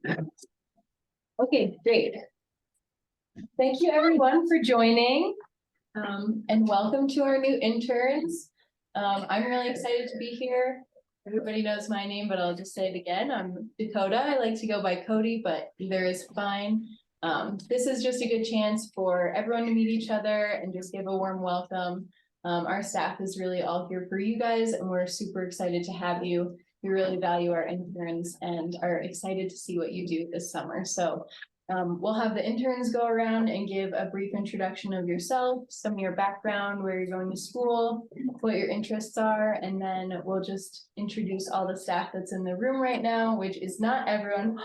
Okay, great. Thank you everyone for joining. And welcome to our new interns. I'm really excited to be here. Everybody knows my name, but I'll just say it again. I'm Dakota. I like to go by Cody, but either is fine. This is just a good chance for everyone to meet each other and just give a warm welcome. Our staff is really all here for you guys, and we're super excited to have you. We really value our interns and are excited to see what you do this summer. So we'll have the interns go around and give a brief introduction of yourself, some of your background, where you're going to school, what your interests are, and then we'll just introduce all the staff that's in the room right now, which is not everyone.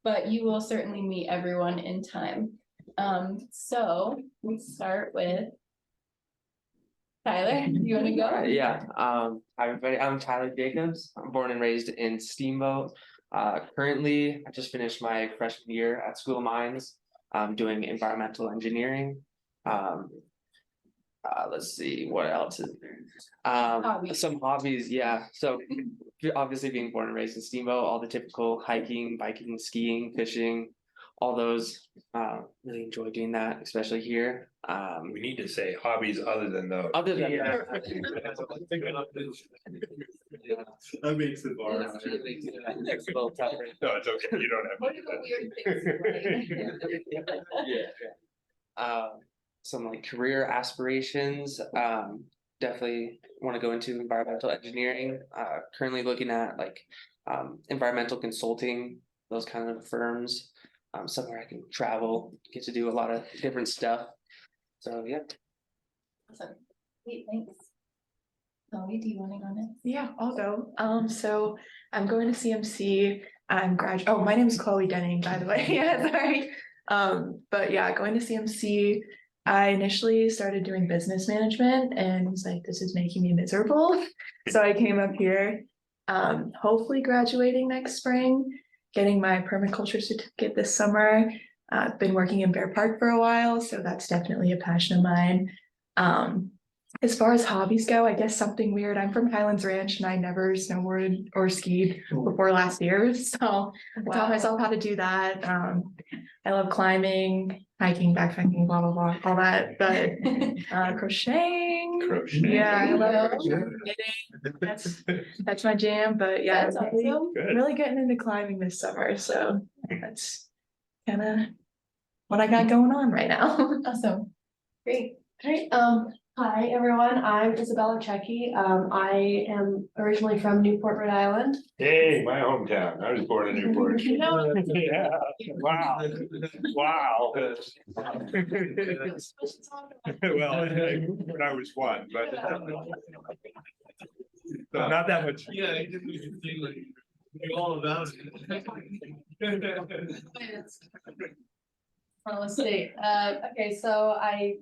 But you will certainly meet everyone in time. So let's start with Tyler. You want to go? Yeah. Hi everybody. I'm Tyler Jacobs. I'm born and raised in Steamboat. Currently, I just finished my freshman year at School of Mines. Doing environmental engineering. Let's see what else is there. Some hobbies, yeah. So obviously being born and raised in Steamboat, all the typical hiking, biking, skiing, fishing, all those. Really enjoy doing that, especially here. We need to say hobbies other than those. Other than That makes the bar. Next little tougher. No, it's okay. You don't have. What are the weird things? Yeah. Some like career aspirations. Definitely want to go into environmental engineering. Currently looking at like environmental consulting, those kind of firms. Somewhere I can travel, get to do a lot of different stuff. So yeah. Awesome. Great, thanks. Chloe, do you want to go next? Yeah, I'll go. So I'm going to CMC. Oh, my name is Chloe Denning, by the way. Yeah, sorry. But yeah, going to CMC. I initially started doing business management and was like, this is making me miserable. So I came up here, hopefully graduating next spring, getting my permaculture certificate this summer. I've been working in Bear Park for a while, so that's definitely a passion of mine. As far as hobbies go, I guess something weird. I'm from Highlands Ranch and I never snowboarded or skied before last year. So I taught myself how to do that. I love climbing, hiking, backpacking, blah, blah, blah, all that. But crocheting. Yeah, I love knitting. That's my jam. But yeah, That's I'm awesome. really getting into climbing this summer. So that's kind of what I got going on right now. Awesome. Great. Great. Hi everyone, I'm Isabella Checky. I am originally from Newport, Rhode Island. Hey, my hometown. I was born in Newport. Yeah. Wow. Wow. Well, when I was one, but so not that much. Yeah, I didn't even think like all about it. Well, let's see. Okay, so I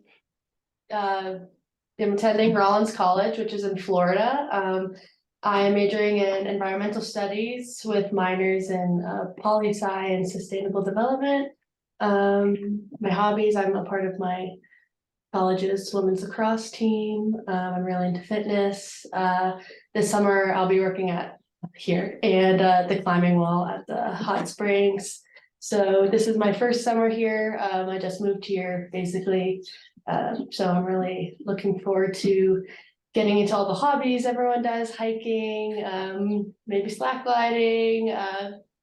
am attending Rollins College, which is in Florida. I am majoring in environmental studies with minors in poli-sci and sustainable development. My hobbies, I'm a part of my college's women's lacrosse team. I'm really into fitness. This summer I'll be working at here and the climbing wall at the hot springs. So this is my first summer here. I just moved here basically. So I'm really looking forward to getting into all the hobbies everyone does, hiking, maybe slack gliding,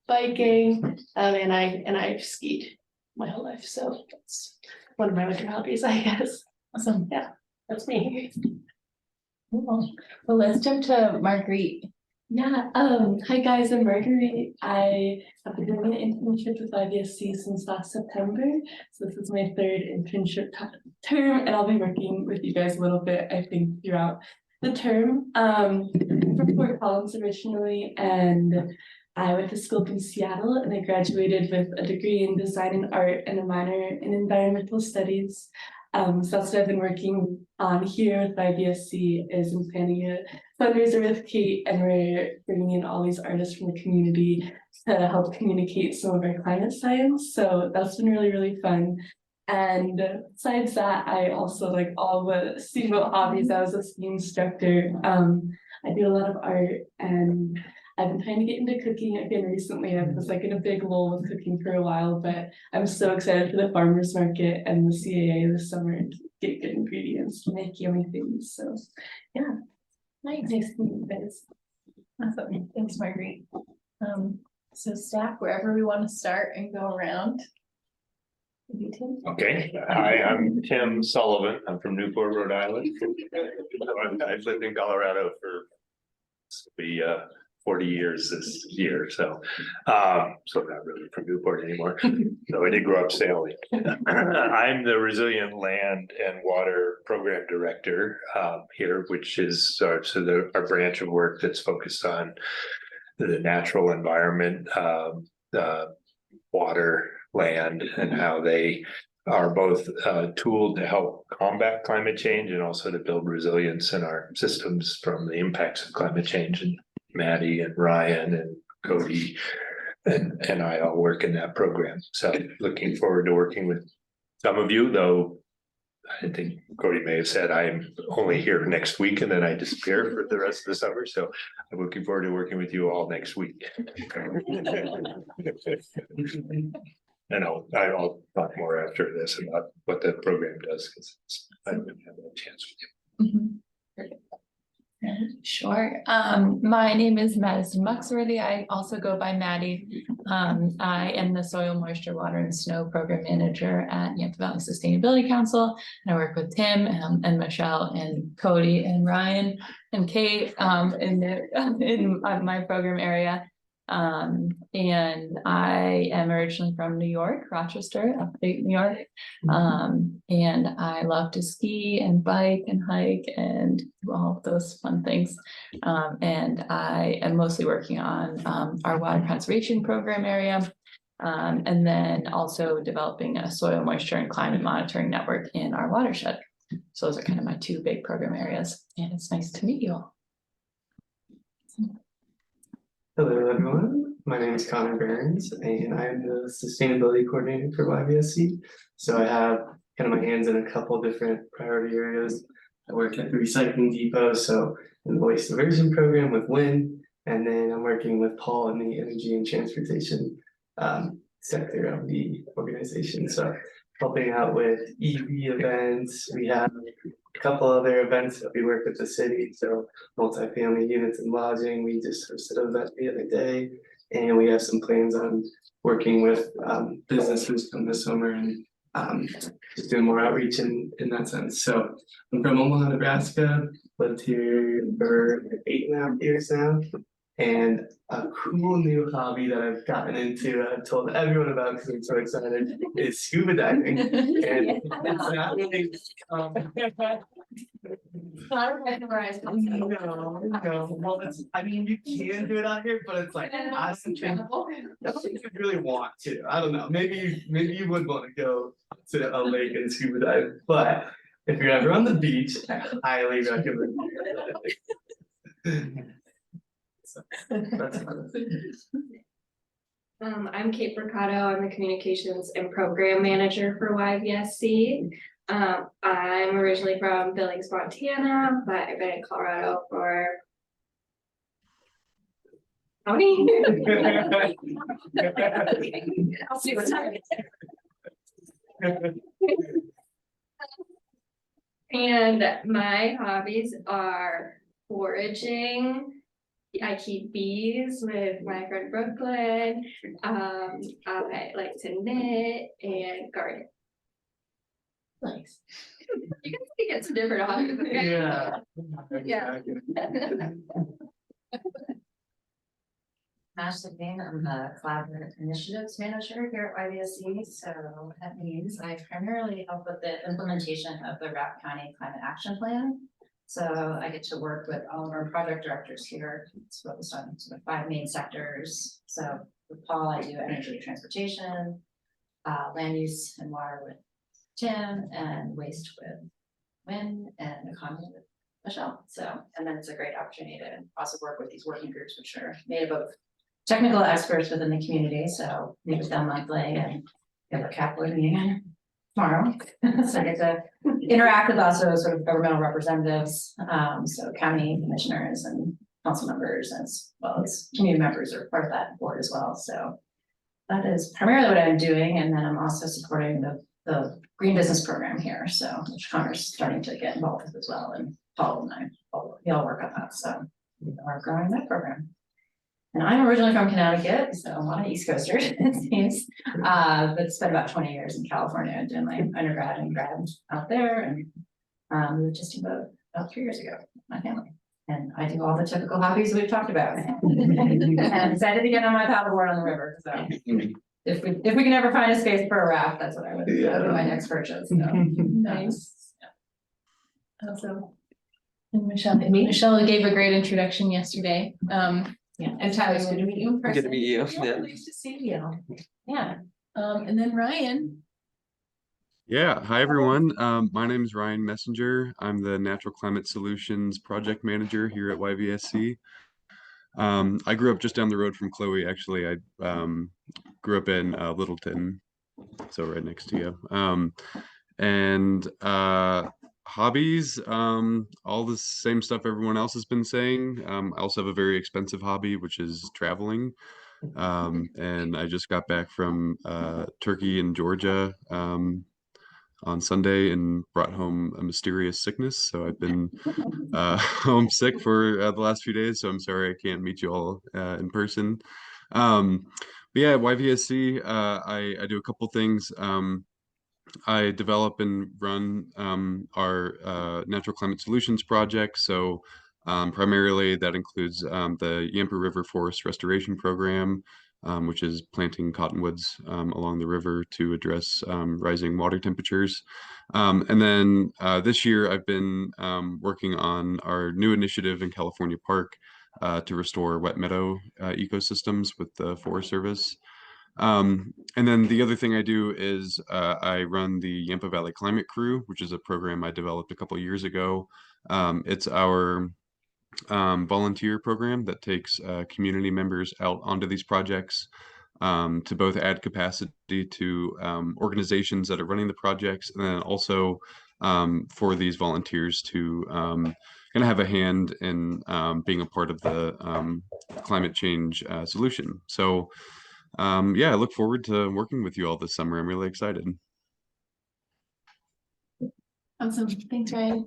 biking, and I've skied my whole life. So that's one of my winter hobbies, I guess. Awesome. Yeah, that's me. Cool. Well, let's jump to Marguerite. Yeah, hi guys, I'm Marguerite. I have been doing an internship with YVSC since last September. So this is my third internship term, and I'll be working with you guys a little bit, I think, throughout the term. I'm from Fort Collins originally, and I went to school in Seattle, and I graduated with a degree in design and art and a minor in environmental studies. So that's what I've been working on here with YVSC is in planning a fundraiser with Kate, and we're bringing in all these artists from the community to help communicate some of our climate science. So that's been really, really fun. And besides that, I also like all the steamboat hobbies. I was a ski instructor. I do a lot of art, and I've been trying to get into cooking again recently. I was like in a big lull with cooking for a while, but I'm so excited for the farmers market and the CAA this summer to get good ingredients to make yummy things. So yeah, nice to meet you guys. Awesome. Thanks, Marguerite. So staff, wherever we want to start and go around. Maybe Tim? Okay, hi, I'm Tim Sullivan. I'm from Newport, Rhode Island. I've lived in Colorado for 40 years this year, so not really from Newport anymore. So I did grow up sailing. I'm the Resilient Land and Water Program Director here, which is our branch of work that's focused on the natural environment, water, land, and how they are both a tool to help combat climate change and also to build resilience in our systems from the impacts of climate change. And Maddie and Ryan and Cody and I all work in that program. So looking forward to working with some of you, though I think Cody may have said I'm only here next week and then I disappear for the rest of the summer. So I'm looking forward to working with you all next week. And I'll talk more after this about what the program does, because I haven't had a chance with you. Sure. My name is Madison Muxworthy. I also go by Maddie. I am the Soil, Moisture, Water, and Snow Program Manager at Yampa Valley Sustainability Council. And I work with Tim and Michelle and Cody and Ryan and Kate in my program area. And I am originally from New York, Rochester, upstate New York. And I love to ski and bike and hike and do all of those fun things. And I am mostly working on our water conservation program area. And then also developing a soil moisture and climate monitoring network in our watershed. So those are kind of my two big program areas, and it's nice to meet you all. Hello everyone, my name is Connor Behrens and I'm the Sustainability Coordinator for YVSC. So I have kind of my hands in a couple different priority areas. I work at the Recycling Depot, so in the Waste Diversion Program with Wynn, and then I'm working with Paul in the Energy and Transportation sector of the organization. So helping out with EV events, we have a couple other events that we work with the city, so multifamily units and lodging. We just hosted an event the other day, and we have some plans on working with businesses from this summer and just doing more outreach in that sense. So I'm from Omaha, Nebraska, lived here for 8.5 years now. And a cool new hobby that I've gotten into, I've told everyone about because I'm so excited, is scuba diving. And it's not really, no, well, it's, I mean, you can do it out here, but it's like, I don't think you really want to. I don't know, maybe you would want to go to a lake and scuba dive, but if you're ever on the beach, I highly recommend it. So, that's I'm Kate Mercado. I'm the Communications and Program Manager for YVSC. I'm originally from Billings, Montana, but I've been in Colorado for how many years? And my hobbies are foraging. I keep bees with my friend Brooklyn. I like to knit and garden. Nice. You can get some different hobbies. Okay? Yeah. Yeah. Ashley Payne, I'm the Collaborative Initiatives Manager here at YVSC. So that means I primarily help with the implementation of the Wrap County Climate Action Plan. So I get to work with all of our project directors here. It's focused on sort of 5 main sectors. So with Paul, I do energy, transportation, land use and water with Tim, and waste with Wynn, and economy with Michelle. So, and then it's a great opportunity to also work with these working groups, which are made up of technical experts within the community. So meet with them monthly, and we have a cap board meeting again tomorrow. So I get to interact with also sort of governmental representatives, so county commissioners and council members as well as community members are part of that board as well, so. That is primarily what I'm doing, and then I'm also supporting the green business program here, so which Connor's starting to get involved with as well, and Paul and we all work on that, so we are growing that program. And I'm originally from Connecticut, so I'm not an East Coaster, it seems, but spent about 20 years in California doing my undergrad and grad out there, and moved just about 3 years ago, with my family. And I do all the typical hobbies we've talked about. And I'm excited to get on my paddleboard on the river, so. If we can ever find a space for a raft, that's what I would do my next purchase, so. Nice. Awesome. And Michelle gave a great introduction yesterday. Yeah, and Tyler, it's good to meet you in person. Good to meet you. Yeah, nice to see you. Yeah. And then Ryan. Yeah, hi everyone. My name is Ryan Messenger. I'm the Natural Climate Solutions Project Manager here at YVSC. I grew up just down the road from Chloe, actually. I grew up in Littleton, so right next to you. And hobbies, all the same stuff everyone else has been saying. I also have a very expensive hobby, which is traveling. And I just got back from Turkey and Georgia on Sunday and brought home a mysterious sickness. So I've been homesick for the last few days. So I'm sorry I can't meet you all in person. But yeah, at YVSC, I do a couple things. I develop and run our Natural Climate Solutions project. So primarily that includes the Yampa River Forest Restoration Program, which is planting cottonwoods along the river to address rising water temperatures. And then this year I've been working on our new initiative in California Park to restore wet meadow ecosystems with the Forest Service. And then the other thing I do is I run the Yampa Valley Climate Crew, which is a program I developed a couple of years ago. It's our volunteer program that takes community members out onto these projects to both add capacity to organizations that are running the projects, and then also for these volunteers to kind of have a hand in being a part of the climate change solution. So yeah, I look forward to working with you all this summer. I'm really excited. Awesome. Thanks, Ryan.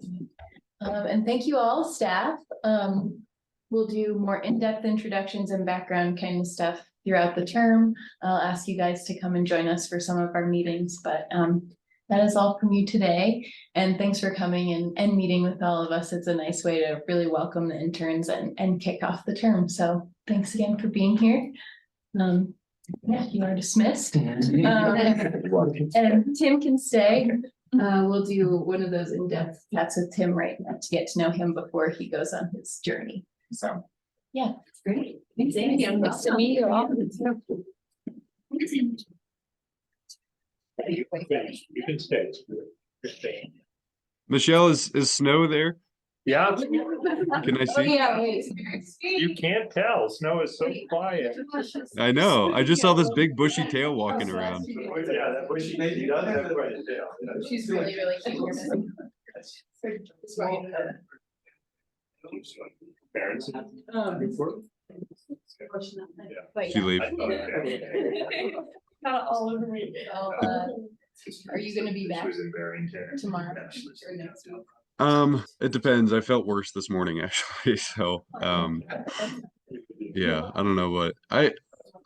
And thank you all, staff. We'll do more in-depth introductions and background kind of stuff throughout the term. I'll ask you guys to come and join us for some of our meetings, but that is all from you today. And thanks for coming and meeting with all of us. It's a nice way to really welcome the interns and kick off the term. So thanks again for being here. Yeah, you are dismissed. And Tim can stay. We'll do one of those in-depth chats with Tim right now to get to know him before he goes on his journey. So, yeah, it's great. Thanks, Amy. Nice to meet you all. You can stay. Michelle, is snow there? Yeah, Can I see? Yeah, wait. you can't tell. Snow is so quiet. I know. I just saw this big bushy tail walking around. Yeah, that bushy lady does have quite a tail. She's really, really cute. Parents. She leave. Not all over me. Are you gonna be back tomorrow or next week? It depends. I felt worse this morning actually. So yeah, I don't know what I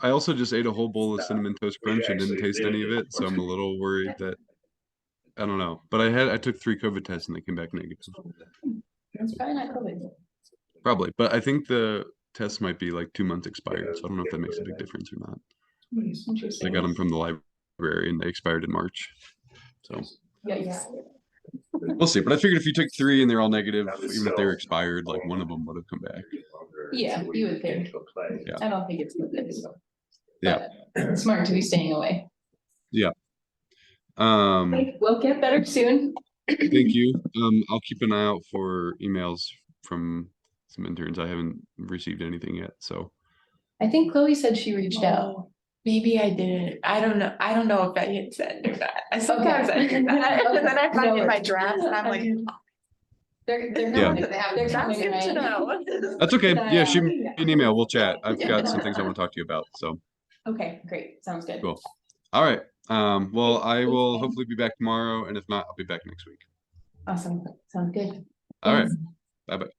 also just ate a whole bowl of cinnamon toast crunch and didn't taste any of it, so I'm a little worried that I don't know. But I took 3 COVID tests and they came back negative. That's probably not COVID. Probably, but I think the test might be like 2 months expired, so I don't know if that makes a big difference or not. I got them from the library and they expired in March. So Yeah. we'll see. But I figured if you took 3 and they're all negative, even if they were expired, like one of them would have come back. Yeah, you would think. Yeah. I don't think it's good. Yeah. It's smart to be staying away. Yeah. We'll get better soon. Thank you. I'll keep an eye out for emails from some interns. I haven't received anything yet, so. I think Chloe said she reached out. Maybe I didn't. I don't know. I don't know if I had said that. I sometimes I do that. And then I find it in my drafts and I'm like, They're Yeah. coming, they're That's coming, good to Ryan. know. That's okay. Keep an eye Yeah, out. shoot me an email. We'll chat. I've got some things I want to talk to you about. So Okay, great, sounds good. cool. All right. Well, I Thanks, will Anne. hopefully be back tomorrow, and if not, I'll be back next week. Awesome, sounds good. All right. Thanks. Bye-bye.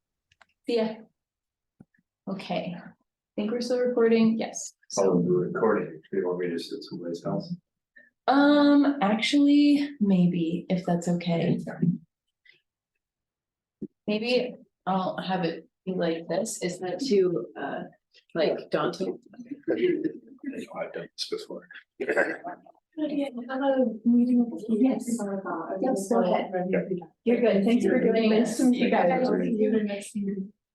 See ya. Okay, I think we're still recording, yes, Oh, so, we're recording. Do you want me to sit someplace else? actually, maybe, if that's okay. Maybe I'll have it be like this, is that too, like daunting? I've done this before. Yes. Yes, go ahead. You're good, thanks for doing this. You guys.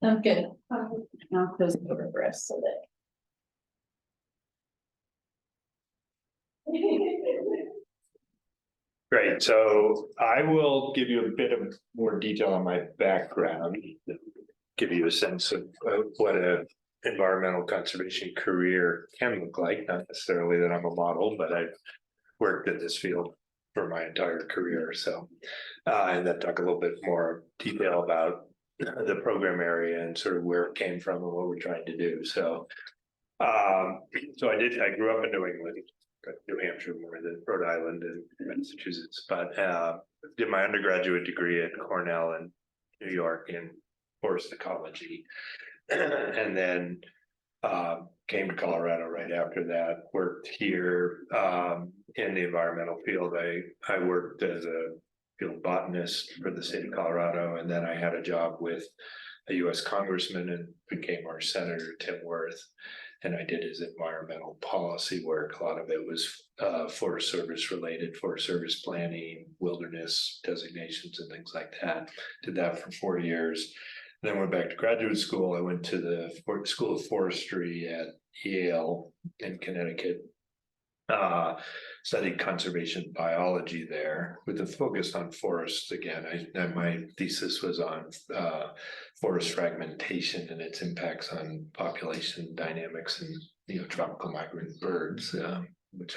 Sounds good. I'll close it over for us so that. Great, so I will give you a bit of more detail on my background, give you a sense of what a environmental conservation career can look like. Not necessarily that I'm a model, but I've worked in this field for my entire career. So, and then talk a little bit more detail about the program area and sort of where it came from and what we're trying to do. So, I grew up in New England. New Hampshire more than Rhode Island and Massachusetts, but did my undergraduate degree at Cornell in New York in forest ecology, and then came to Colorado right after that. Worked here in the environmental field. I worked as a field botanist for the state of Colorado, and then I had a job with a U.S. congressman and became our senator, Tim Wirth. And I did his environmental policy work. A lot of it was Forest Service related, Forest Service planning, wilderness designations and things like that. Did that for 4 years. Then went back to graduate school. I went to the School of Forestry at Yale in Connecticut. Studied conservation biology there with a focus on forests again. My thesis was on forest fragmentation and its impacts on population dynamics and tropical migrant birds, which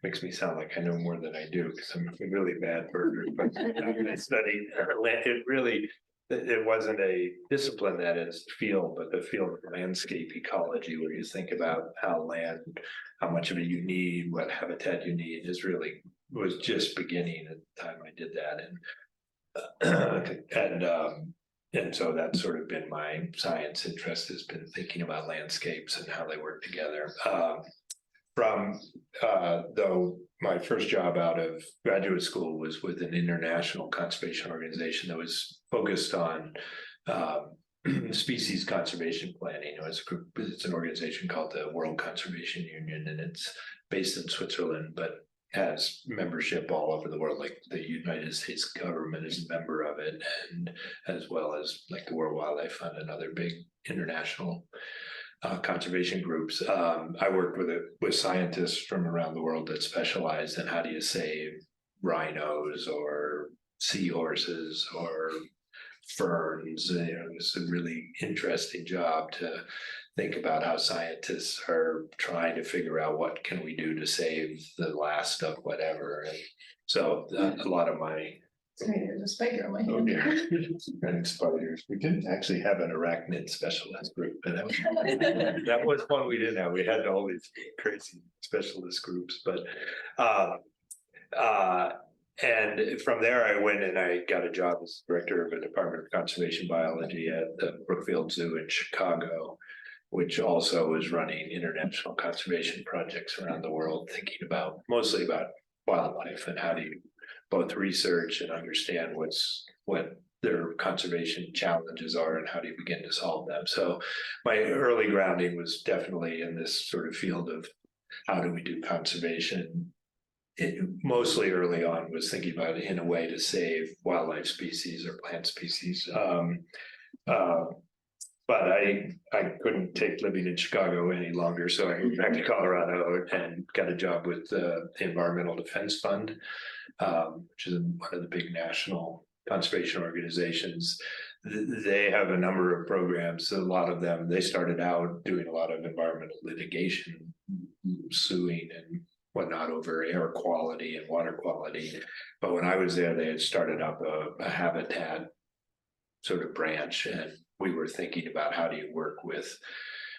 makes me sound like I know more than I do because I'm a really bad birder. But I studied it wasn't a discipline that is field, but the field of landscape ecology, where you think about how much of it you need, what habitat you need, was just beginning at the time I did that. And so that's sort of been my science interest, has been thinking about landscapes and how they work together. Though my first job out of graduate school was with an international conservation organization that was focused on species conservation planning. It's an organization called the World Conservation Union, and it's based in Switzerland, but has membership all over the world. Like the United States government is a member of it, and as well as like the World Wildlife Fund and other big international conservation groups. I worked with scientists from around the world that specialize in how do you save rhinos or seahorses or ferns. It's a really interesting job to think about how scientists are trying to figure out what can we do to save the last of whatever. And so a lot of my Sorry, there's a spider on my hand. Oh dear, and spiders. We didn't actually have an arachnid specialist group, but that was one we didn't have. We had all these crazy specialist groups, but and from there I went and I got a job as director of a Department of Conservation Biology at the Brookfield Zoo in Chicago, which also is running international conservation projects around the world, thinking mostly about wildlife and how do you both research and understand what their conservation challenges are and how do you begin to solve them. So my early grounding was definitely in this sort of field of how do we do conservation. It mostly early on was thinking about it in a way to save wildlife species or plant species. But I couldn't take living in Chicago any longer, so I moved back to Colorado and got a job with the Environmental Defense Fund, which is one of the big national conservation organizations. They have a number of programs. A lot of them, they started out doing a lot of environmental litigation, suing and whatnot over air quality and water quality. But when I was there, they had started up a habitat sort of branch, and we were thinking about how do you work with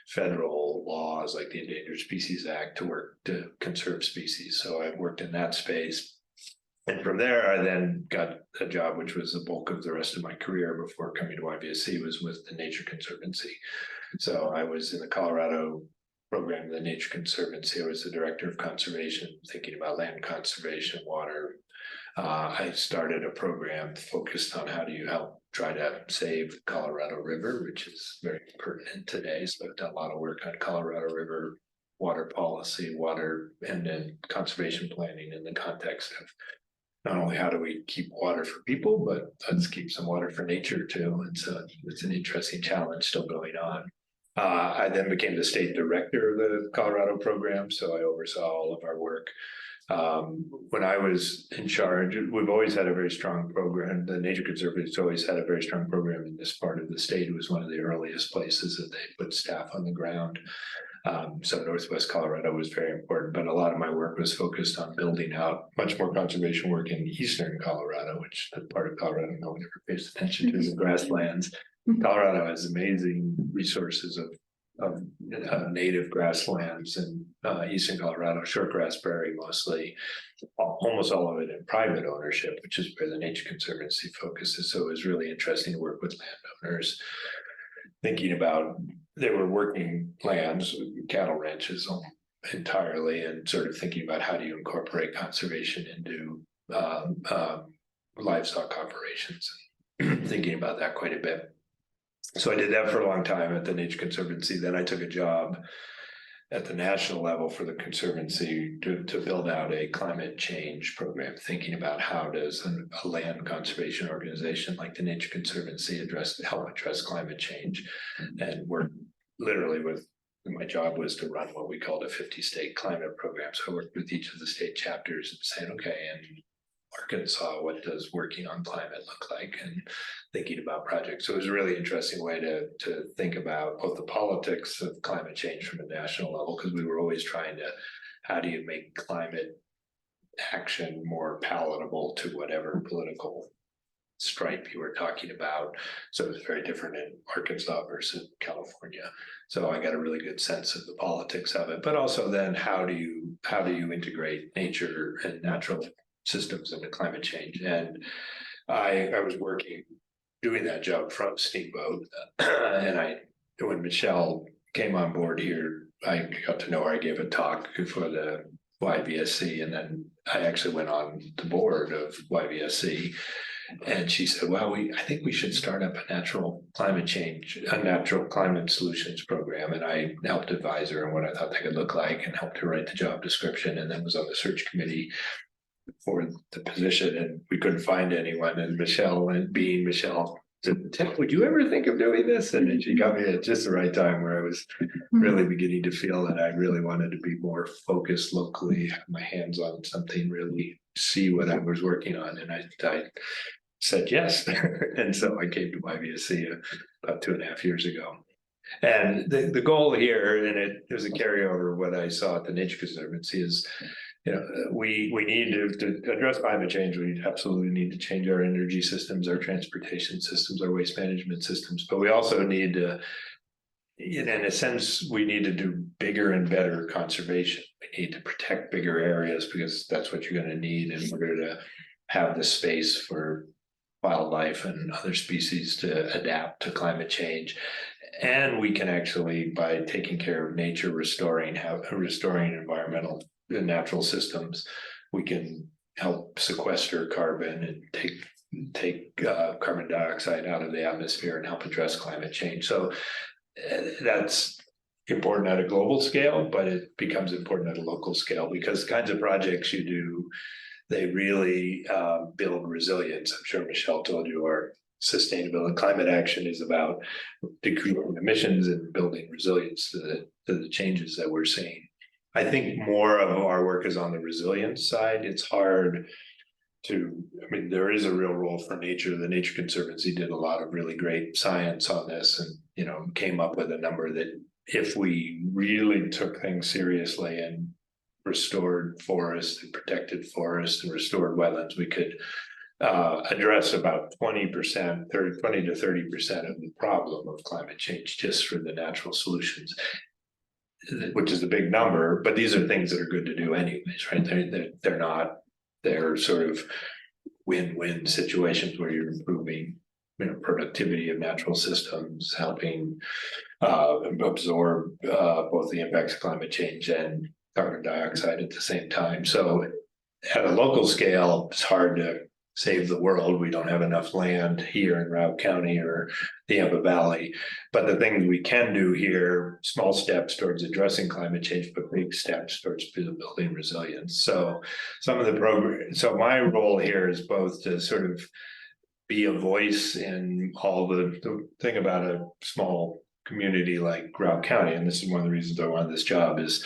federal laws like the Endangered Species Act to work to conserve species. So I worked in that space. And from there, I then got a job, which was the bulk of the rest of my career before coming to YVSC, was with the Nature Conservancy. So I was in the Colorado program of the Nature Conservancy. I was the director of conservation, thinking about land conservation, water. I started a program focused on how do you help try to save the Colorado River, which is very pertinent today. So I've done a lot of work on Colorado River water policy, water, and then conservation planning in the context of not only how do we keep water for people, but let's keep some water for nature too. And so it's an interesting challenge still going on. I then became the state director of the Colorado program, so I oversaw all of our work. When I was in charge, we've always had a very strong program. The Nature Conservancy always had a very strong program in this part of the state. It was one of the earliest places that they put staff on the ground. So Northwest Colorado was very important, but a lot of my work was focused on building out much more conservation work in Eastern Colorado, which the part of Colorado no one ever pays attention to, the grasslands. Colorado has amazing resources of native grasslands in Eastern Colorado, shortgrass prairie mostly, almost all of it in private ownership, which is where the Nature Conservancy focuses. So it was really interesting to work with landowners, thinking about they were working lands, cattle ranches entirely, and sort of thinking about how do you incorporate conservation into livestock operations, thinking about that quite a bit. So I did that for a long time at the Nature Conservancy. Then I took a job at the national level for the Conservancy to build out a climate change program, thinking about how does a land conservation organization like the Nature Conservancy help address climate change. And work literally with, my job was to run what we called a 50-state climate program. So I worked with each of the state chapters and saying, okay, and Arkansas, what does working on climate look like, and thinking about projects. So it was a really interesting way to think about both the politics of climate change from a national level, because we were always trying to, how do you make climate action more palatable to whatever political stripe you were talking about. So it was very different in Arkansas versus California. So I got a really good sense of the politics of it, but also then how do you integrate nature and natural systems into climate change. And I was doing that job from Steamboat, and when Michelle came on board here, I got to know her. I gave a talk for the YVSC, and then I actually went on the board of YVSC. And she said, well, I think we should start up a natural climate solutions program. And I helped advise her on what I thought that could look like and helped her write the job description, and then was on the search committee for the position, and we couldn't find anyone. And Michelle said, Tim, would you ever think of doing this? And then she got me at just the right time where I was really beginning to feel that I really wanted to be more focused locally, have my hands on something, really see what I was working on. And I said yes. And so I came to YVSC about 2.5 years ago. And the goal here, and it was a carryover of what I saw at the Nature Conservancy, is we need to address climate change. We absolutely need to change our energy systems, our transportation systems, our waste management systems. But we also need to, in a sense, we need to do bigger and better conservation. We need to protect bigger areas, because that's what you're going to need in order to have the space for wildlife and other species to adapt to climate change. And we can actually, by taking care of nature, restoring environmental and natural systems, we can help sequester carbon and take carbon dioxide out of the atmosphere and help address climate change. So that's important at a global scale, but it becomes important at a local scale, because the kinds of projects you do, they really build resilience. I'm sure Michelle told you our sustainability climate action is about decreasing emissions and building resilience to the changes that we're seeing. I think more of our work is on the resilience side. It's hard there is a real role for nature. The Nature Conservancy did a lot of really great science on this, and came up with a number that if we really took things seriously and restored forests and protected forests and restored wetlands, we could address about 20%, 20 to 30% of the problem of climate change just for the natural solutions, which is a big number, but these are things that are good to do anyways, right? They're sort of win-win situations where you're improving, productivity of natural systems, helping absorb both the impacts of climate change and carbon dioxide at the same time. So at a local scale, it's hard to save the world. We don't have enough land here in Routt County or the Yampa Valley. But the things we can do here, small steps towards addressing climate change, but big steps towards building resilience. So some of the so my role here is both to sort of be a voice in all the thing about a small community like Routt County, and this is one of the reasons I wanted this job, is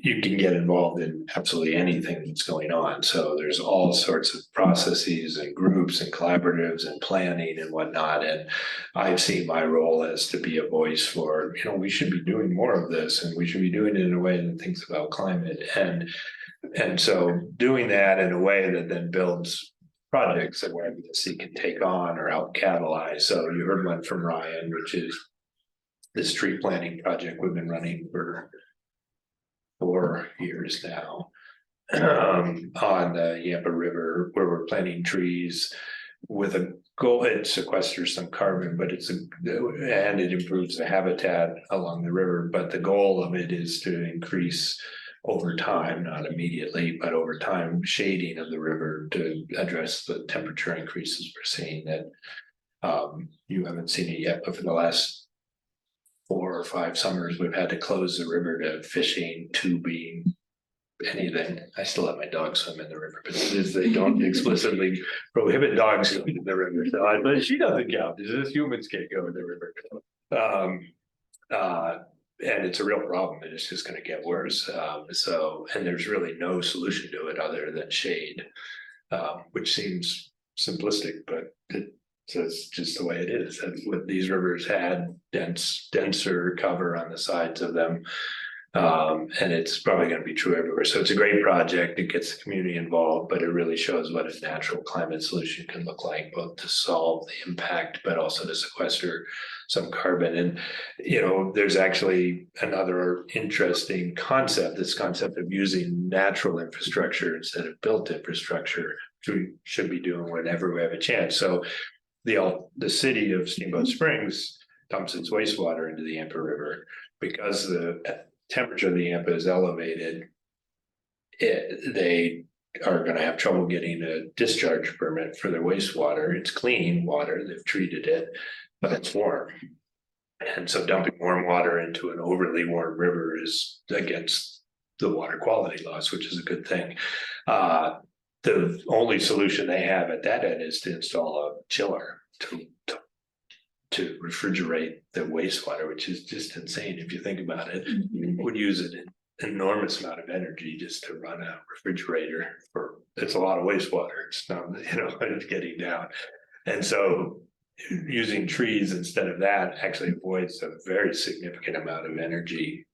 you can get involved in absolutely anything that's going on. So there's all sorts of processes and groups and collaboratives and planning and whatnot. And I've seen my role as to be a voice for, we should be doing more of this, and we should be doing it in a way that thinks about climate. And so doing that in a way that then builds projects that YVSC can take on or help catalyze. So you heard one from Ryan, which is this tree planting project we've been running for 4 years now on the Yampa River, where we're planting trees with a goal. It sequesters some carbon, but and it improves the habitat along the river. But the goal of it is to increase over time, not immediately, but over time, shading of the river to address the temperature increases we're seeing. That you haven't seen it yet, but for the last 4 or 5 summers, we've had to close the river to fishing, tubing, anything. I still let my dog swim in the river, but they don't explicitly prohibit dogs swimming in the river. So but she doesn't count. Just humans can't go in the river. And it's a real problem, and it's just going to get worse. And there's really no solution to it other than shade, which seems simplistic, but it's just the way it is. That's what these rivers had, denser cover on the sides of them. And it's probably going to be true everywhere. So it's a great project. It gets the community involved, but it really shows what a natural climate solution can look like, both to solve the impact, but also to sequester some carbon. And, there's actually another interesting concept, this concept of using natural infrastructure instead of built infrastructure, which we should be doing whenever we have a chance. So the city of Steamboat Springs dumps its wastewater into the Yampa River because the temperature of the Yampa is elevated. They are going to have trouble getting a discharge permit for their wastewater. It's clean water, they've treated it, but it's warm. And so dumping warm water into an overly warm river is against the water quality laws, which is a good thing. The only solution they have at that end is to install a chiller to refrigerate the wastewater, which is just insane if you think about it. You would use an enormous amount of energy just to run a refrigerator it's a lot of wastewater. It's not, it's getting down. And so using trees instead of that actually avoids a very significant amount of energy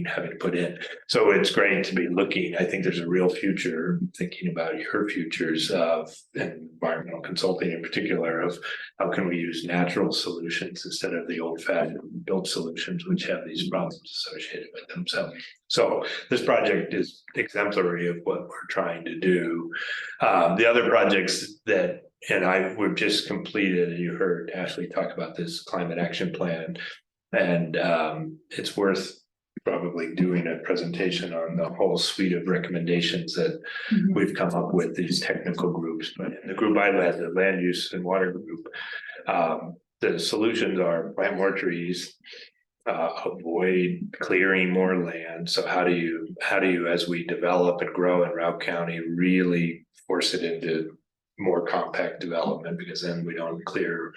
having put in. So it's great to be looking. I think there's a real future, thinking about your futures of environmental consulting in particular, of how can we use natural solutions instead of the old-fashioned built solutions, which have these problems associated with them. So this project is exemplary of what we're trying to do. The other projects we've just completed, and you heard Ashley talk about this climate action plan, and it's worth probably doing a presentation on the whole suite of recommendations that we've come up with, these technical groups. But in the group I led, the land use and water group, the solutions are plant more trees, avoid clearing more land. So how do you, as we develop and grow in Routt County, really force it into more compact development, because then we don't clear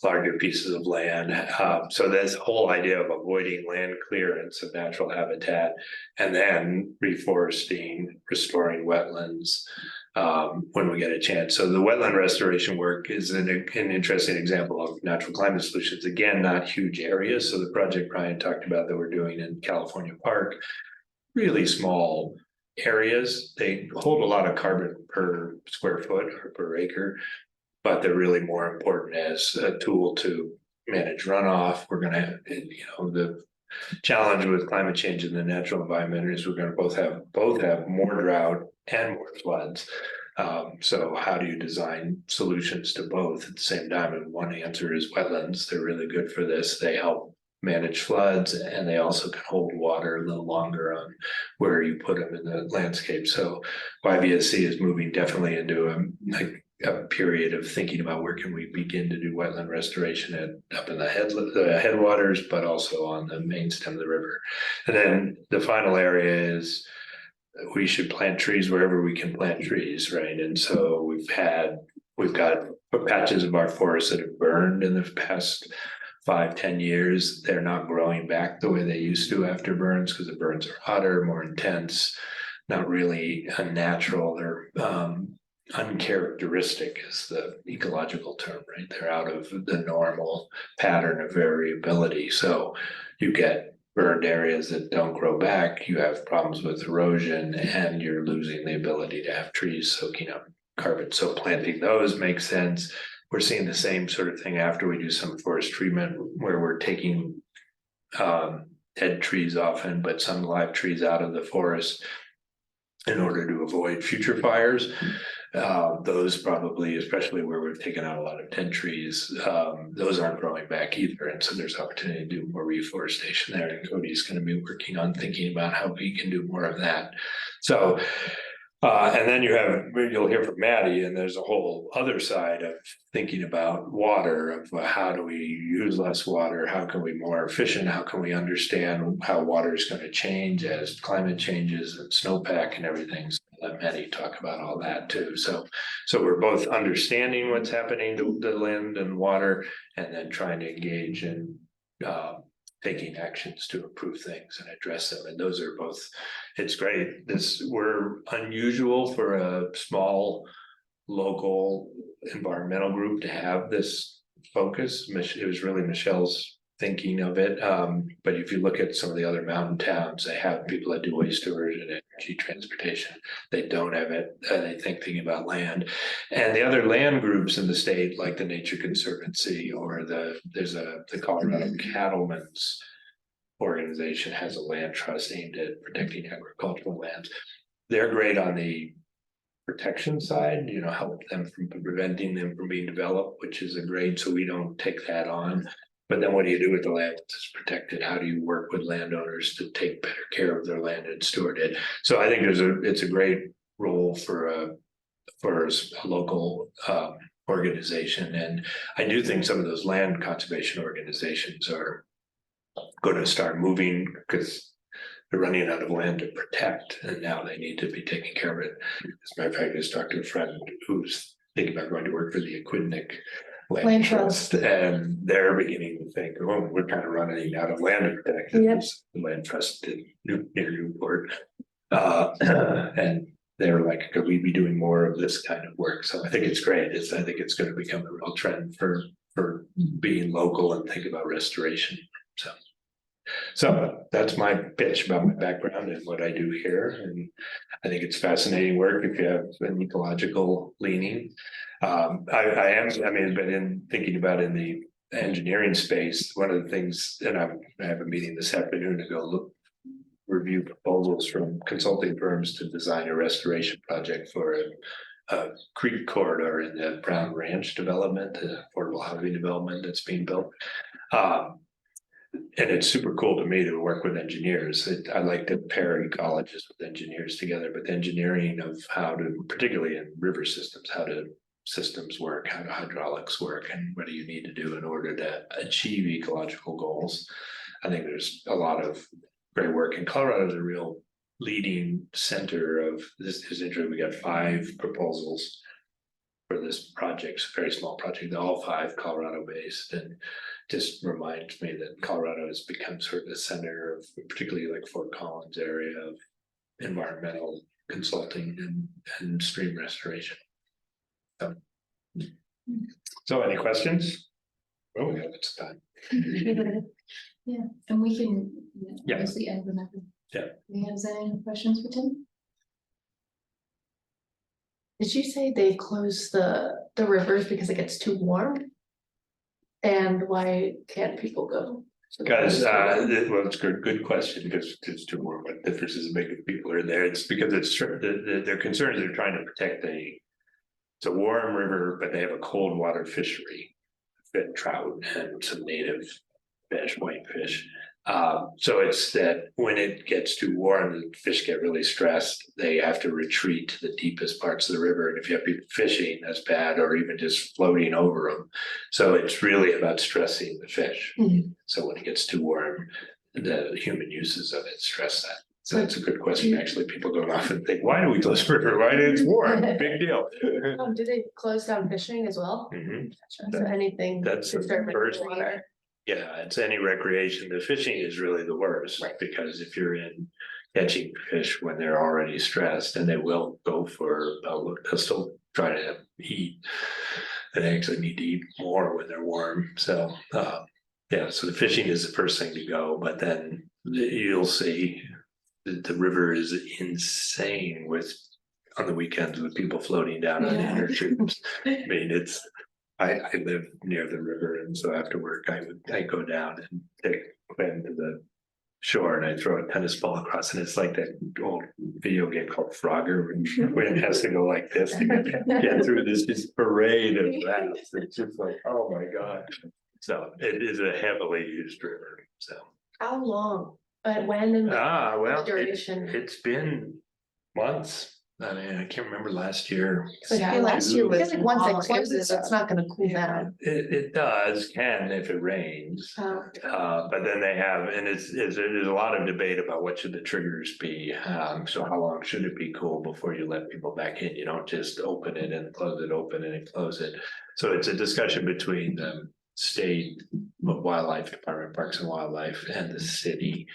larger pieces of land. So this whole idea of avoiding land clearance of natural habitat, and then reforesting, restoring wetlands when we get a chance. So the wetland restoration work is an interesting example of natural climate solutions. Again, not huge areas. So the project Brian talked about that we're doing in California Park, really small areas. They hold a lot of carbon per square foot or per acre, but they're really more important as a tool to manage runoff. We're gonna, the challenge with climate change in the natural environment is we're gonna both have more drought and more floods. So how do you design solutions to both at the same time? And one answer is wetlands. They're really good for this. They help manage floods, and they also can hold water a little longer on where you put them in the landscape. So YVSC is moving definitely into a period of thinking about where can we begin to do wetland restoration up in the headwaters, but also on the main stem of the river. And then the final area is we should plant trees wherever we can plant trees, right? And so we've got patches of our forests that have burned in the past 5-10 years. They're not growing back the way they used to after burns, because the burns are hotter, more intense, not really unnatural. They're uncharacteristic is the ecological term, right? They're out of the normal pattern of variability. So you get burned areas that don't grow back, you have problems with erosion, and you're losing the ability to have trees soaking up carbon. So planting those makes sense. We're seeing the same sort of thing after we do some forest treatment, where we're taking dead trees often, but some live trees out of the forest in order to avoid future fires. Those probably, especially where we've taken out a lot of dead trees, those aren't growing back either. And so there's opportunity to do more reforestation there. And Cody's going to be working on thinking about how we can do more of that. So, and then you'll hear from Maddie, and there's a whole other side of thinking about water, of how do we use less water? How can we be more efficient? How can we understand how water is going to change as climate changes and snowpack and everything? So let Maddie talk about all that too. So we're both understanding what's happening to the land and water, and then trying to engage in taking actions to improve things and address them. And those are both, it's great. We're unusual for a small local environmental group to have this focus. It was really Michelle's thinking of it. But if you look at some of the other mountain towns, they have people that do waste storage and energy transportation. They don't have it. They thinking about land. And the other land groups in the state, like the Nature Conservancy, or the Colorado Cattlemen's organization has a land trust aimed at protecting agricultural lands. They're great on the protection side, help them from preventing them from being developed, which is great. So we don't take that on. But then what do you do with the land that's protected? How do you work with landowners to take better care of their land and steward it? So I think it's a great role for a local organization. And I do think some of those land conservation organizations are going to start moving, because they're running out of land to protect, and now they need to be taking care of it. As a matter of fact, I just talked to a friend who's thinking about going to work for the Aquidneck Land Trust, and they're beginning to think, oh, we're kind of running out of land to protect. Yep. The land trust near Newport, and they're like, could we be doing more of this kind of work? So I think it's great. I think it's going to become a real trend for being local and think about restoration. So that's my pitch about my background and what I do here. And I think it's fascinating work if you have an ecological leaning. But in thinking about in the engineering space, one of the things, and I have a meeting this afternoon to go review proposals from consulting firms to design a restoration project for a creek corridor in the Brown Ranch development, the affordable housing development that's being built. And it's super cool to me to work with engineers. I like to pair ecologists with engineers together, but the engineering of how to, particularly in river systems, how do systems work, how do hydraulics work, and what do you need to do in order to achieve ecological goals. I think there's a lot of great work, and Colorado is a real leading center of this. Is interesting. We got 5 proposals for this project. It's a very small project, all 5 Colorado based, and just reminds me that Colorado has become sort of the center of, particularly like Fort Collins area, of environmental consulting and stream restoration. So any questions? Oh, we have it's time. Yeah, and we can Yeah. obviously end whenever. Yeah. We have any questions for Tim? Did you say they close the rivers because it gets too warm? And why can't people go? Because, well, it's a good question, because it's too warm, what difference does it make if people are in there? It's because their concerns, they're trying to protect it's a warm river, but they have a cold water fishery. Fed trout and some native fish, whitefish. So it's that when it gets too warm, the fish get really stressed. They have to retreat to the deepest parts of the river. And if you have people fishing, that's bad, or even just floating over them. So it's really about stressing the fish. So when it gets too warm, the human uses of it stress that. So that's a good question. Actually, people don't often think, why do we close the river? Why do it's warm? Big deal. Do they close down fishing as well? So anything. That's the first thing. Water. Yeah, it's any recreation. The fishing is really the worst, because if you're in catching fish when they're already stressed, and they will go they'll still try to eat. And they actually need to eat more when they're warm. So, yeah, so the fishing is the first thing to go, but then you'll see the river is insane on the weekends with people floating down on inner tubes. I mean, I live near the river, and so after work I go down and take Quinn to the shore, and I throw a tennis ball across, and it's like that old video game called Frogger, when Quinn has to go like this to get through this parade of rats. It's just like, oh my god. So it is a heavily used river. So How long? But when and well, duration? it's been months. I mean, I can't remember last year. Yeah, last year was. Like once long. it closes, it's not gonna cool down. It can if it rains. But then they have, and there's a lot of debate about what should the triggers be. So how long should it be cool before you let people back in? You don't just open it and close it, open it and close it. So it's a discussion between the state wildlife department, Parks and Wildlife, and the city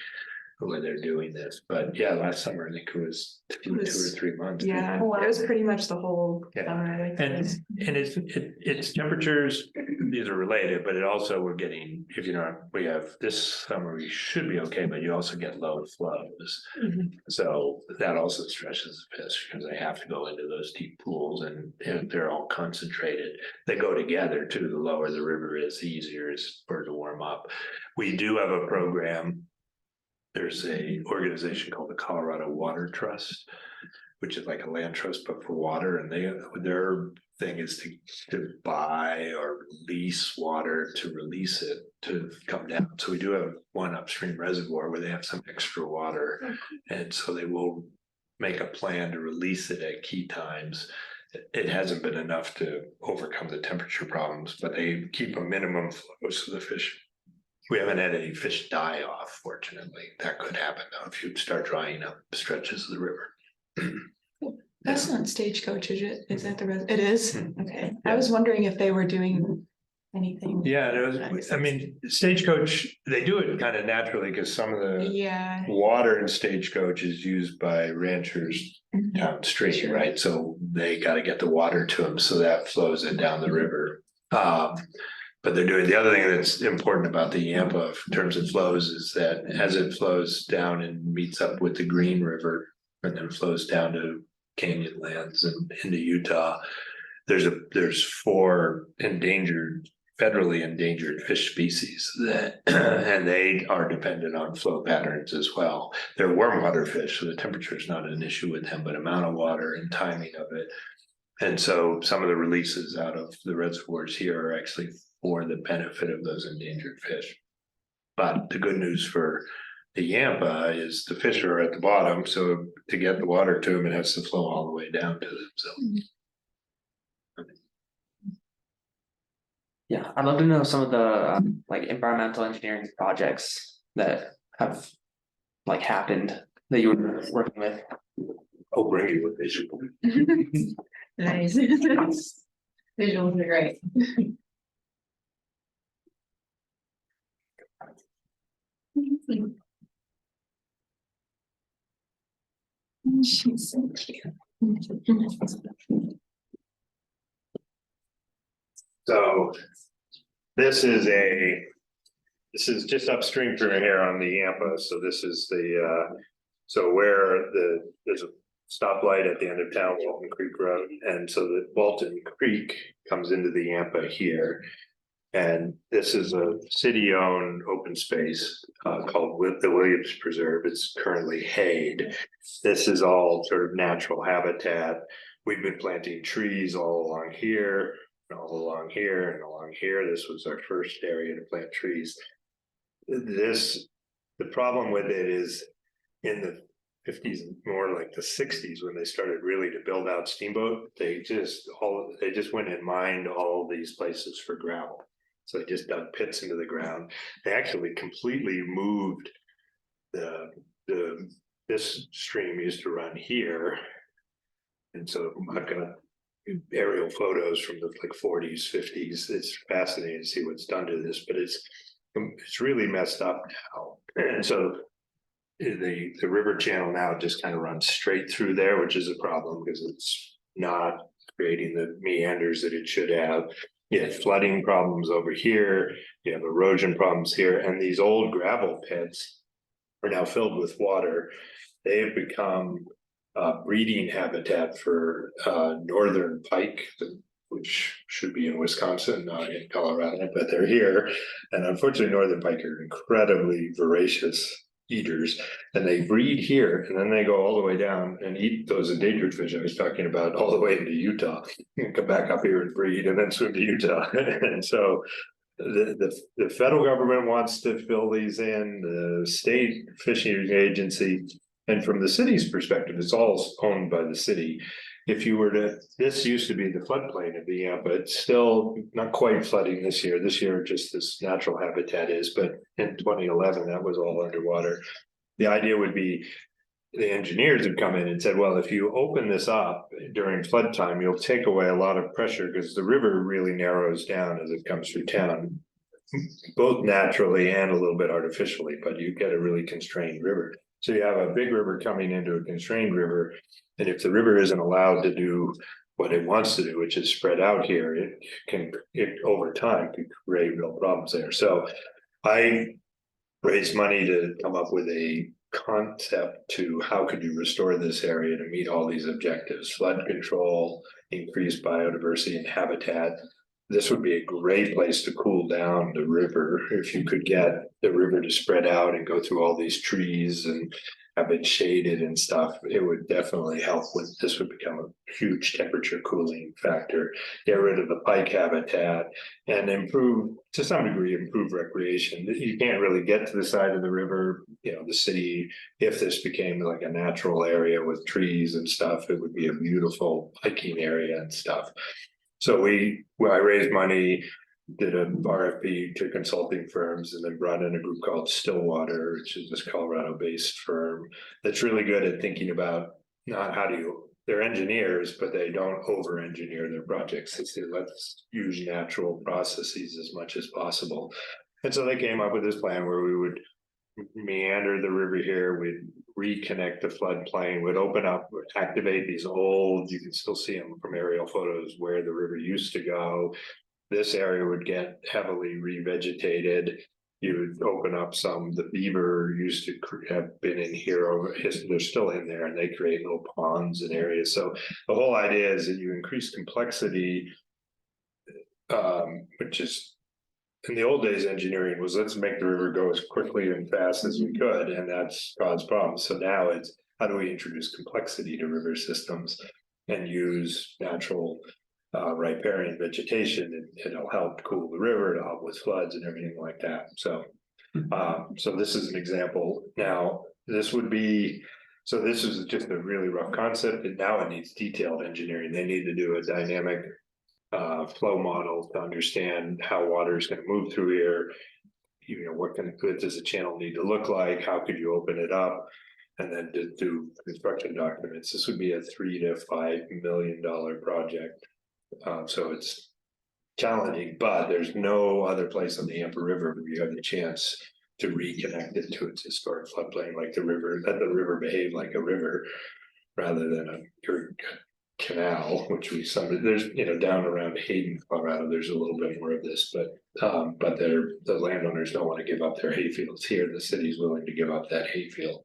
when they're doing this. But yeah, last summer I think it was 2 or 3 months. Yeah, it was pretty much the whole summer. Like And it's temperatures, these are related, but it also we're getting, we have this summer, we should be okay, but you also get low flows. So that also stresses the fish, because they have to go into those deep pools, and they're all concentrated. They go together too. The lower the river is, the easier it is for it to warm up. We do have a program. There's a organization called the Colorado Water Trust, which is like a land trust but for water, and their thing is to buy or lease water to release it to come down. So we do have one upstream reservoir where they have some extra water, and so they will make a plan to release it at key times. It hasn't been enough to overcome the temperature problems, but they keep a minimum flow so the fish. We haven't had any fish die off, fortunately. That could happen though if you start drying up stretches of the river. That's not Stagecoach, is it? Is that it is? Okay. I was wondering if they were doing anything. Yeah, I mean, Stagecoach, they do it kind of naturally, because some of the water in Stagecoach is used by ranchers downstream, right? So they got to get the water to them, so that flows it down the river. But they're doing the other thing that's important about the Yampa in terms of flows is that as it flows down and meets up with the Green River and then flows down to Canyonlands and into Utah, there's 4 federally endangered fish species that and they are dependent on flow patterns as well. They're warm water fish, so the temperature is not an issue with them, but amount of water and timing of it. And so some of the releases out of the reservoirs here are actually for the benefit of those endangered fish. But the good news for the Yampa is the fish are at the bottom, so to get the water to them, it has to flow all the way down to them. So Yeah, I'd love to know some of the like environmental engineering projects that have like happened that you were working with. I'll bring you a visual. Nice. Visuals are great. She's so cute. So this is just upstream from here on the Yampa. So this is so where there's a stoplight at the end of town, Walton Creek Road, and so the Walton Creek comes into the Yampa here. And this is a city-owned open space called the Williams Preserve. It's currently hayed. This is all sort of natural habitat. We've been planting trees all along here, and all along here, and along here. This was our first area to plant trees. The problem with it is in the 50s, more like the 60s, when they started really to build out Steamboat, they just went and mined all these places for gravel. So they just dug pits into the ground. They actually completely moved this stream used to run here. And so I've got aerial photos from the like 40s, 50s. It's fascinating to see what's done to this, but it's really messed up now. And so the river channel now just kind of runs straight through there, which is a problem because it's not creating the meanders that it should have. You have flooding problems over here, you have erosion problems here, and these old gravel pits are now filled with water. They have become breeding habitat for northern pike, which should be in Wisconsin, not in Colorado, but they're here. And unfortunately, northern pike are incredibly voracious eaters, and they breed here, and then they go all the way down and eat those endangered fish I was talking about all the way into Utah, and come back up here and breed, and then swim to Utah. And so the federal government wants to fill these in, the state fishing agency, and from the city's perspective, it's all owned by the city. If you were to, this used to be the floodplain of the Yampa, it's still not quite flooding this year. This year, just this natural habitat is, but in 2011, that was all underwater. The idea would be the engineers have come in and said, well, if you open this up during flood time, you'll take away a lot of pressure because the river really narrows down as it comes through town, both naturally and a little bit artificially, but you get a really constrained river. So you have a big river coming into a constrained river. And if the river isn't allowed to do what it wants to do, which is spread out here, it over time could create real problems there. So I raised money to come up with a concept to how could you restore this area to meet all these objectives: flood control, increased biodiversity and habitat. This would be a great place to cool down the river if you could get the river to spread out and go through all these trees and have it shaded and stuff. It would definitely help with, this would become a huge temperature cooling factor. Get rid of the pike habitat and improve, to some degree, improve recreation. You can't really get to the side of the river. You know, the city, if this became like a natural area with trees and stuff, it would be a beautiful hiking area and stuff. So I raised money, did a RFP to consulting firms, and then brought in a group called Stillwater, which is this Colorado-based firm that's really good at thinking about not they're engineers, but they don't over-engineer their projects. They say, let's use natural processes as much as possible. And so they came up with this plan where we would meander the river here, we'd reconnect the floodplain, would open up, activate these old, you can still see them from aerial photos where the river used to go. This area would get heavily revegetated. You would open up the beaver used to have been in here, they're still in there, and they create little ponds and areas. So the whole idea is that you increase complexity, which is, in the old days, engineering was let's make the river go as quickly and fast as we could, and that's caused problems. So now it's how do we introduce complexity to river systems and use natural riparian vegetation, and it'll help cool the river, it'll help with floods and everything like that. So so this is an example. Now this is just a really rough concept, and now it needs detailed engineering. They need to do a dynamic flow model to understand how water is going to move through here. You know, what does the channel need to look like? How could you open it up? And then to do construction documents. This would be a $3 to $5 million project. So it's challenging, but there's no other place on the Yampa River where you have the chance to reconnect it to its historic floodplain, like the river, let the river behave like a river rather than a canal, which there's, you know, down around Hayden, Colorado, there's a little bit more of this, but the landowners don't want to give up their hayfields. Here, the city's willing to give up that hayfield.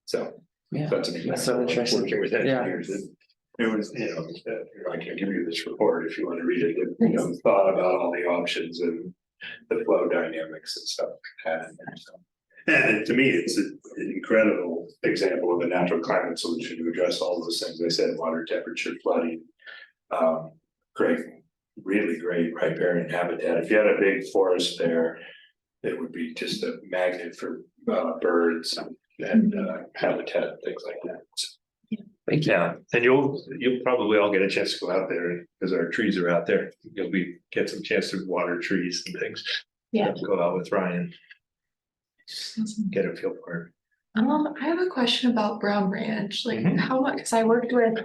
So Yeah, That's so interesting. working with Yeah. engineers. It was, I can give you this report if you want to read it, thought about all the options and the flow dynamics and stuff like that. And to me, it's an incredible example of a natural climate solution to address all those things. I said water temperature, flooding. Great, really great riparian habitat. If you had a big forest there, it would be just a magnet for birds and habitat, things like that. So, Thank you. yeah, and you'll probably all get a chance to go out there because our trees are out there. Get some chance to water trees and things. Yeah. Go out with Ryan. Get a feel for it. I have a question about Brown Branch, like Mhm. how much, because I worked with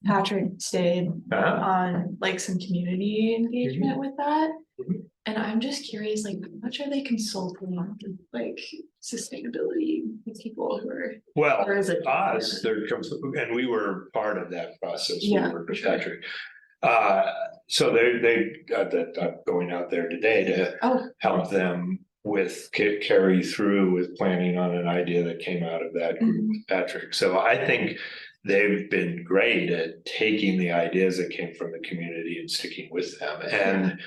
Patrick Stade Ah. on like some community engagement with that. Mhm. And I'm just curious, like, how much are they consulting on like sustainability with people who are, Well, or is it us, and we were part of that process. We Yeah, worked for with sure. Patrick. So they got that, I'm going out there today to help them with carry through with planning on an idea that came out of that group with Patrick. So I think they've been great at taking the ideas that came from the community and sticking with them. And,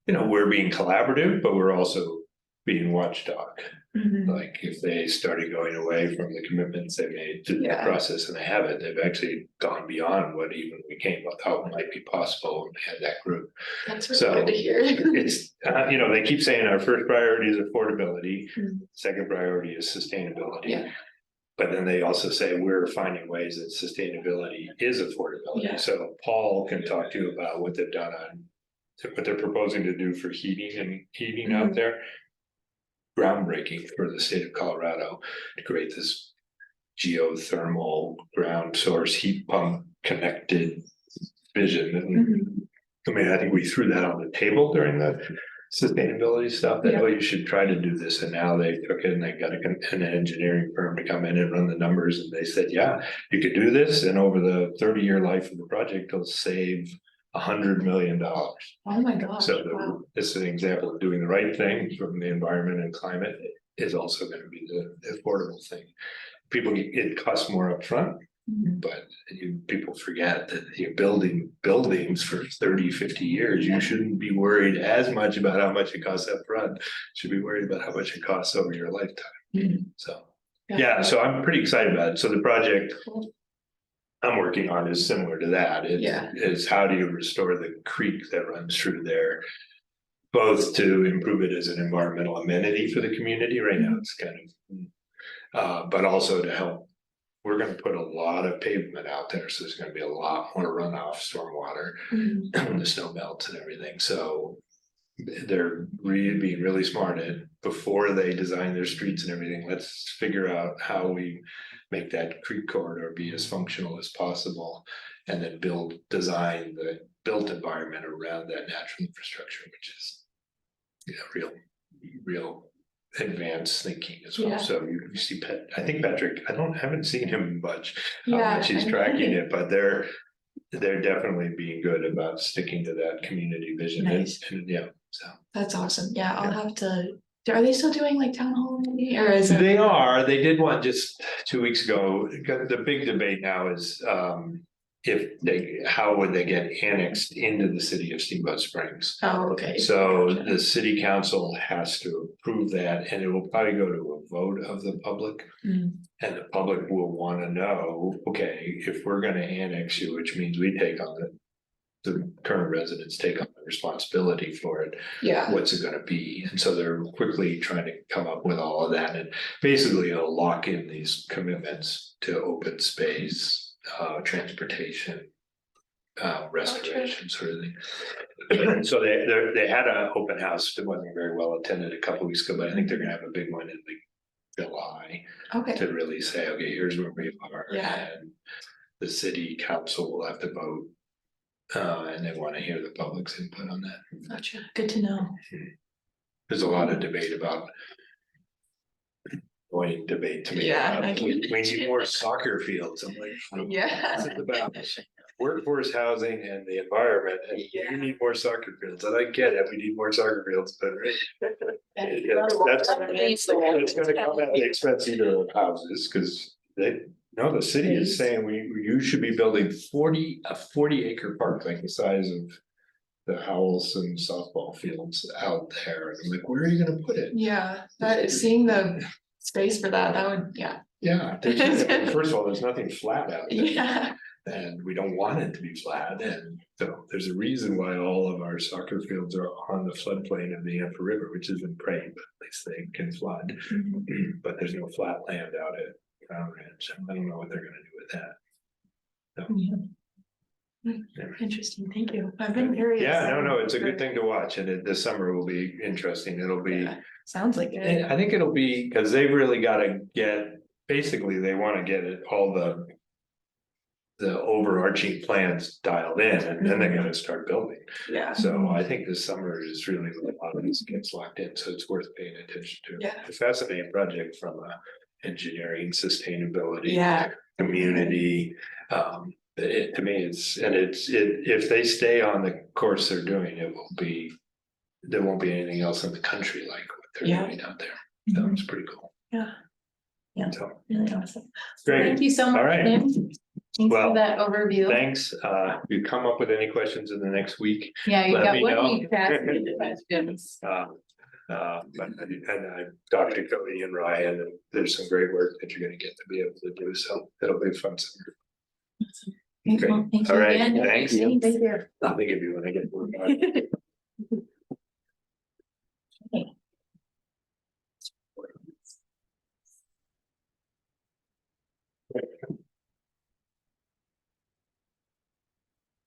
we're being collaborative, but we're also being watchdog. Like if they started going away from the commitments they made to the process, and they haven't, they've actually gone beyond what even we came out might be possible when they had that group. That's really So good to hear. it's, they keep saying our first priority is affordability, second priority is sustainability. Yeah. But then they also say we're finding ways that sustainability is affordability. Yeah. So Paul can talk to you about what they've done on what they're proposing to do for heating out there. Groundbreaking for the state of Colorado to create this geothermal ground source heat pump connected vision. And I mean, I think we threw that on the table during the sustainability stuff that, you should try to do this. And now they took it and they got an engineering firm to come in and run the numbers. And they said, yeah, you could do this. And over the 30-year life of the project, it'll save $100 million. Oh my gosh. So this is an example of doing the right thing from the environment and climate is also going to be the affordable thing. It costs more upfront, but people forget that you're building buildings for 30, 50 years. You shouldn't be worried as much about how much it costs upfront. You should be worried about how much it costs over your lifetime. So so I'm pretty excited about it. So the project I'm working on is similar to that. Is how do you restore the creek that runs through there, both to improve it as an environmental amenity for the community. Right now it's kind of, but also to help. We're going to put a lot of pavement out there, so there's going to be a lot more runoff, stormwater, when the snow melts and everything. So they're being really smart at before they design their streets and everything. Let's figure out how we make that creek corridor be as functional as possible, and then design the built environment around that natural infrastructure, which is real advanced thinking as well. So you see I think Patrick, haven't seen him much how much he's tracking it, but they're definitely being good about sticking to that community vision. Nice. And so that's awesome. I'll have to. Are they still doing like town hall meeting, or is it? They are. They did one just 2 weeks ago. The big debate now is how would they get annexed into the city of Steamboat Springs? Oh, okay. So the city council has to approve that, and it will probably go to a vote of the public. And the public will want to know, okay, if we're going to annex you, which means we take on the current residents take on the responsibility for it. What's it going to be? And so they're quickly trying to come up with all of that, and basically it'll lock in these commitments to open space, transportation, restoration, sort of thing. So they had an open house that wasn't very well attended a couple of weeks ago, but I think they're going to have a big one in July to really say, okay, here's where we are, and the city council will have to vote. And they want to hear the public's input on that. Gotcha. Good to know. There's a lot of debate about debate to me. We need more soccer fields. I'm like, this is about workforce housing and the environment, and we need more soccer fields. And I get it, we need more soccer fields, but that's going to come at the expense either of houses, because No, the city is saying you should be building a 40-acre park, like the size of the Howelson softball fields out there. And I'm like, where are you gonna put it? Yeah, that seeing the space for that would, yeah. Yeah, first of all, there's nothing flat out there. Yeah. And we don't want it to be flat, and so there's a reason why all of our soccer fields are on the floodplain of the Yampa River, which isn't great, but at least they can flood. But there's no flat land out at Crown Ranch. I don't know what they're gonna do with that. Interesting, thank you. I've been curious. Yeah, no, it's a good thing to watch, and this summer will be interesting. It'll be. Yeah, sounds like it. I think it'll be, because they've really gotta basically, they wanna get all the overarching plans dialed in, and then they're gonna start building. Yeah. So I think this summer is really when a lot of this gets locked in, so it's worth paying attention to. Yeah. It's a fascinating project from engineering, sustainability. Yeah. Community, to me, if they stay on the course they're doing, there won't be anything else in the country like what they're doing out there. So it's pretty cool. Yeah. Yeah, So, really awesome. great. Thank you so much. All right. Lynn. Thanks Well, for that overview. Thanks. If you come up with any questions in the next week, Yeah, you let got me 1 know. week to ask me the questions. and I talked to Cody and Ryan, and there's some great work that you're gonna get to be able to do, so it'll be fun. Well, thank you All right, again. thanks. Thanks. I'll think of you when I get more.